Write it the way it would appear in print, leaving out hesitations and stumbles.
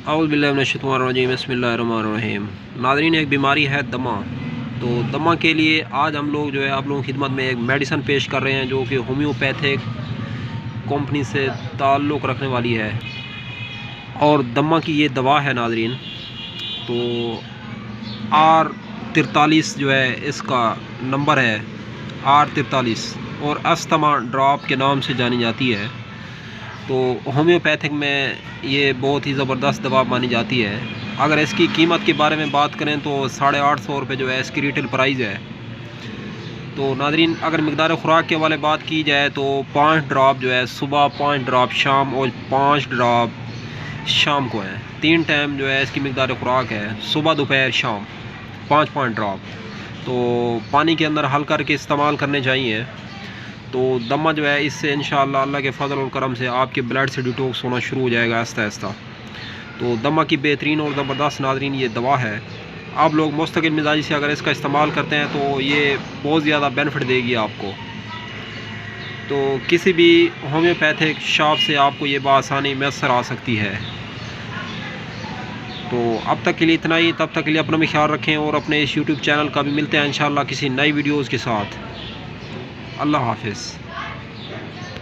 औज़ु बिल्लाहि मिनश्शैतानिर्रजीम बिस्मिल्लाहिर्रहमानिर्रहीम। नाज़रीन, एक बीमारी है दमा। तो दमा के लिए आज हम लोग जो है आप लोगों की खिदमत में एक मेडिसन पेश कर रहे हैं जो कि होम्योपैथिक कंपनी से ताल्लुक़ रखने वाली है और दमा की ये दवा है नाज़रीन। तो R43 जो है इसका नंबर है, R43 और अस्थमा ड्रॉप के नाम से जानी जाती है। तो होम्योपैथिक में ये बहुत ही ज़बरदस्त दवा मानी जाती है। अगर इसकी कीमत के बारे में बात करें तो 850 रुपये जो है इसकी रिटेल प्राइस है। तो नाज़रीन, अगर मकदार ख़ुराक के हवाले बात की जाए तो 5 ड्रॉप जो है सुबह, 5 ड्रॉप शाम और 5 ड्रॉप शाम को है। 3 टाइम जो है इसकी मकदार ख़ुराक है, सुबह, दोपहर, शाम, 5-5 ड्रॉप। तो पानी के अंदर हल करके इस्तेमाल करने चाहिए। तो दमा जो है इससे इंशाअल्लाह अल्लाह के फ़ज़ल और करम से आपके ब्लड से डिटॉक्स होना शुरू हो जाएगा आहिस्ता आहिस्ता। तो दमा की बेहतरीन और ज़बरदस्त नाज़रीन ये दवा है। आप लोग मुस्तकिल मिजाजी से अगर इसका इस्तेमाल करते हैं तो ये बहुत ज़्यादा बेनिफिट देगी आपको। तो किसी भी होम्योपैथिक शॉप से आपको ये बआसानी मैसर आ सकती है। तो अब तक के लिए इतना ही। तब तक के लिए अपना भी ख्याल रखें और अपने इस यूट्यूब चैनल का भी मिलते हैं इंशाअल्लाह किसी नई वीडियोज़ के साथ। अल्लाह हाफ़िज़।